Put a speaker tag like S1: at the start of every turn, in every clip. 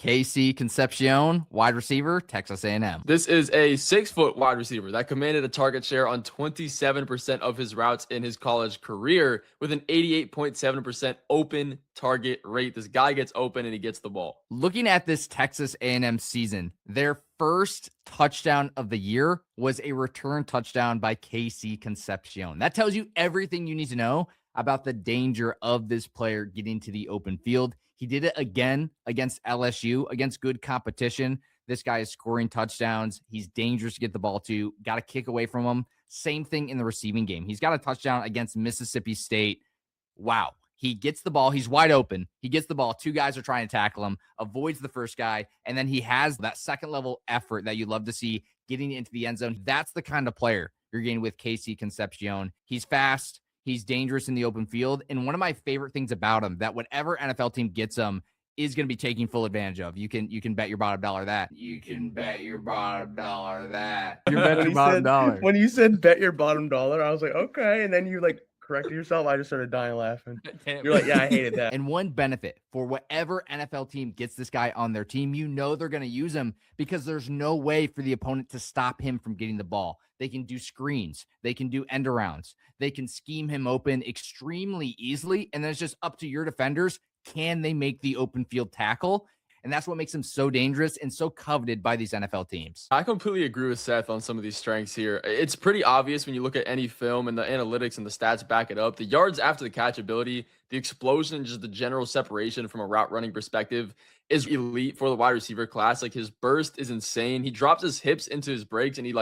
S1: KC Concepcion, wide receiver, Texas A&M.
S2: This is a 6-foot wide receiver that commanded a target share on 27% of his routes in his college career with an 88.7% open target rate. This guy gets open and he gets the ball.
S1: Looking at this Texas A&M season, their first touchdown of the year was a return touchdown by KC Concepcion. That tells you everything you need to know about the danger of this player getting to the open field. He did it again against LSU, against good competition. This guy is scoring touchdowns. He's dangerous to get the ball to. Got a kick away from him. Same thing in the receiving game. He's got a touchdown against Mississippi State. Wow. He gets the ball. He's wide open. He gets the ball. Two guys are trying to tackle him, avoids the first guy, and then he has that second level effort that you love to see getting into the end zone. That's the kind of player you're getting with KC Concepcion. He's fast. He's dangerous in the open field. And one of my favorite things about him, that whatever NFL team gets him is going to be taking full advantage of. You can bet your bottom dollar that. You can bet your bottom dollar that.
S3: You're betting your bottom dollar. When you said bet your bottom dollar, I was like, okay. And then you corrected yourself. I just started dying laughing. You're like, yeah, I hated that.
S1: And one benefit for whatever NFL team gets this guy on their team, they're going to use him because there's no way for the opponent to stop him from getting the ball. They can do screens. They can do end arounds. They can scheme him open extremely easily. And then it's just up to your defenders. Can they make the open field tackle? And that's what makes him so dangerous and so coveted by these NFL teams.
S2: I completely agree with Seth on some of these strengths here. It's pretty obvious when you look at any film and the analytics and the stats back it up. The yards after the catch ability, the explosion, just the general separation from a route running perspective is elite for the wide receiver class. Like, his burst is insane. He drops his hips into his breaks and he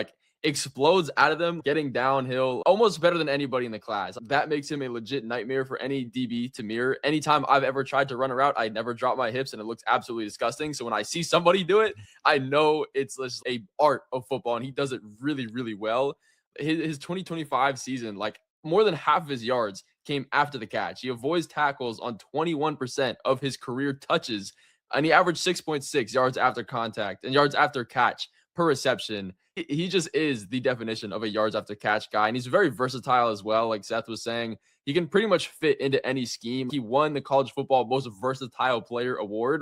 S2: explodes out of them, getting downhill almost better than anybody in the class. That makes him a legit nightmare for any DB to mirror. Anytime I've ever tried to run a route, I never drop my hips and it looks absolutely disgusting. So when I see somebody do it, I know it's just a art of football, and he does it really, really well. His 2025 season, more than half of his yards came after the catch. He avoids tackles on 21% of his career touches, and he averaged 6.6 yards after contact and yards after catch per reception. He just is the definition of a yards after catch guy, and he's very versatile as well. Like Seth was saying, he can pretty much fit into any scheme. He won the college football most versatile player award.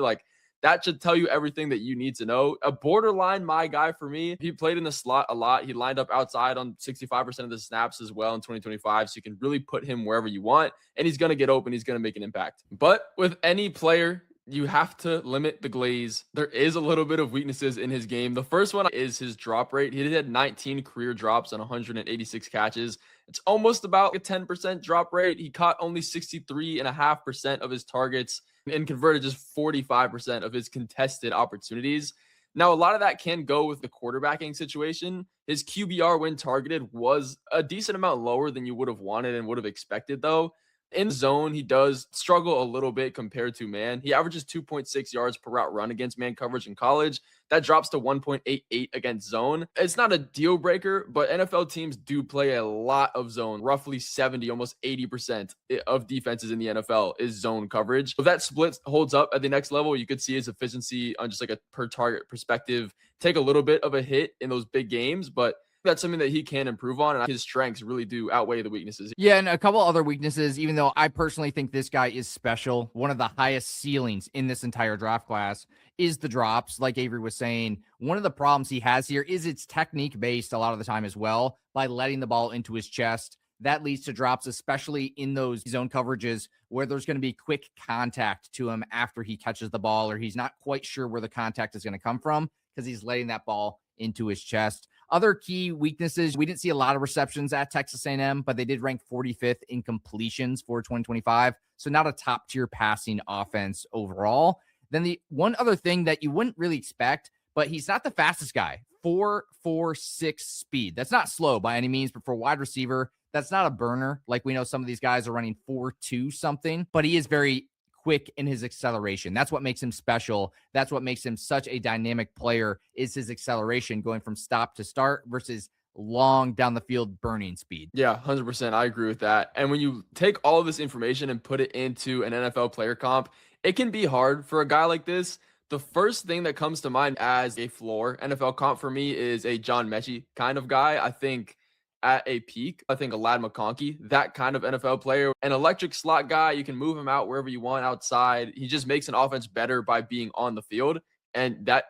S2: That should tell you everything that you need to know. A borderline my guy for me. He played in the slot a lot. He lined up outside on 65% of the snaps as well in 2025. So you can really put him wherever you want, and he's going to get open. He's going to make an impact. But with any player, you have to limit the glaze. There is a little bit of weaknesses in his game. The first one is his drop rate. He had 19 career drops on 186 catches. It's almost about a 10% drop rate. He caught only 63.5% of his targets and converted just 45% of his contested opportunities. Now, a lot of that can go with the quarterbacking situation. His QBR when targeted was a decent amount lower than you would have wanted and would have expected, though. In zone, he does struggle a little bit compared to man. He averages 2.6 yards per route run against man coverage in college. That drops to 1.88 against zone. It's not a deal breaker, but NFL teams do play a lot of zone. Roughly 70, almost 80% of defenses in the NFL is zone coverage. If that split holds up at the next level, you could see his efficiency on just a per target perspective take a little bit of a hit in those big games, but that's something that he can improve on, and his strengths really do outweigh the weaknesses.
S1: Yeah, and a couple other weaknesses, even though I personally think this guy is special, one of the highest ceilings in this entire draft class is the drops. Like Avery was saying, one of the problems he has here is it's technique based a lot of the time as well, by letting the ball into his chest. That leads to drops, especially in those zone coverages where there's going to be quick contact to him after he catches the ball, or he's not quite sure where the contact is going to come from because he's letting that ball into his chest. Other key weaknesses, we didn't see a lot of receptions at Texas A&M, but they did rank 45th in completions for 2025. So not a top tier passing offense overall. Then the one other thing that you wouldn't really expect, but he's not the fastest guy. 4.46 speed. That's not slow by any means, but for a wide receiver, that's not a burner. Like we know some of these guys are running 4.2 something, but he is very quick in his acceleration. That's what makes him special. That's what makes him such a dynamic player, is his acceleration going from stop to start versus long down the field burning speed.
S2: Yeah, 100%. I agree with that. And when you take all of this information and put it into an NFL player comp, it can be hard for a guy like this. The first thing that comes to mind as a floor NFL comp for me is a John Mechie kind of guy. I think at a peak. I think a Lad McConkey, that kind of NFL player, an electric slot guy, you can move him out wherever you want outside. He just makes an offense better by being on the field. And that,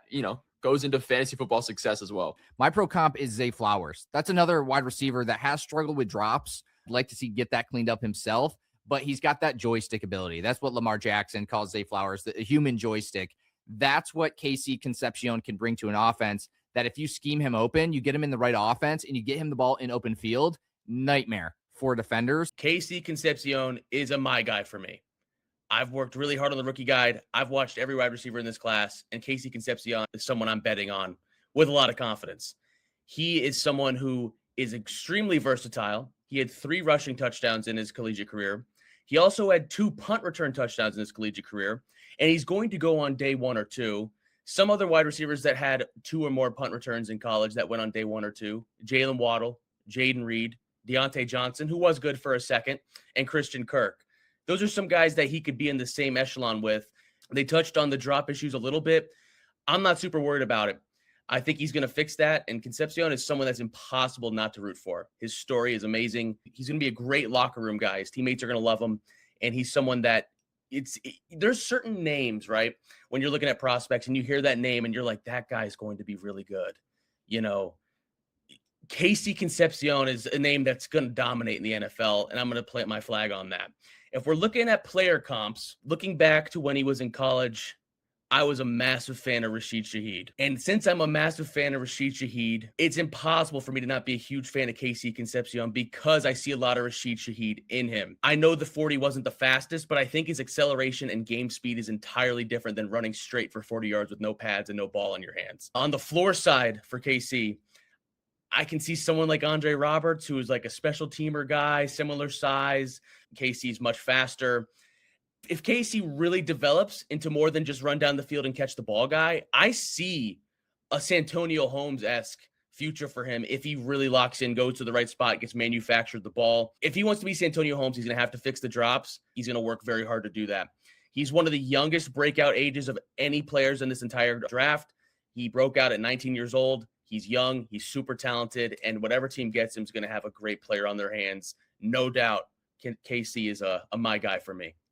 S2: goes into fantasy football success as well.
S1: My pro comp is Zay Flowers. That's another wide receiver that has struggled with drops. I'd like to see get that cleaned up himself, but he's got that joystick ability. That's what Lamar Jackson calls Zay Flowers, the human joystick. That's what KC Concepcion can bring to an offense, that if you scheme him open, you get him in the right offense, and you get him the ball in open field, nightmare for defenders.
S3: KC Concepcion is a my guy for me. I've worked really hard on the rookie guide. I've watched every wide receiver in this class, and KC Concepcion is someone I'm betting on with a lot of confidence. He is someone who is extremely versatile. He had 3 rushing touchdowns in his collegiate career. He also had 2 punt return touchdowns in his collegiate career, and he's going to go on day 1 or 2. Some other wide receivers that had 2 or more punt returns in college that went on day 1 or 2, Jalen Waddle, Jaden Reed, Deontay Johnson, who was good for a second, and Christian Kirk. Those are some guys that he could be in the same echelon with. They touched on the drop issues a little bit. I'm not super worried about it. I think he's going to fix that. And Concepcion is someone that's impossible not to root for. His story is amazing. He's going to be a great locker room guy. His teammates are going to love him. And he's someone that there's certain names, right? When you're looking at prospects and you hear that name and you're like, that guy is going to be really good. KC Concepcion is a name that's going to dominate in the NFL. And I'm going to plant my flag on that. If we're looking at player comps, looking back to when he was in college, I was a massive fan of Rashid Shaheed. And since I'm a massive fan of Rashid Shaheed, it's impossible for me to not be a huge fan of KC Concepcion because I see a lot of Rashid Shaheed in him. I know the 40 wasn't the fastest, but I think his acceleration and game speed is entirely different than running straight for 40 yards with no pads and no ball in your hands. On the floor side for KC, I can see someone like Andre Roberts, who is like a special teamer guy, similar size. KC's much faster. If KC really develops into more than just run down the field and catch the ball guy, I see a Santonio Holmes-esque future for him if he really locks in, goes to the right spot, gets manufactured the ball. If he wants to be Santonio Holmes, he's going to have to fix the drops. He's going to work very hard to do that. He's one of the youngest breakout ages of any players in this entire draft. He broke out at 19 years old. He's young. He's super talented. And whatever team gets him is going to have a great player on their hands. No doubt, KC is a my guy for me.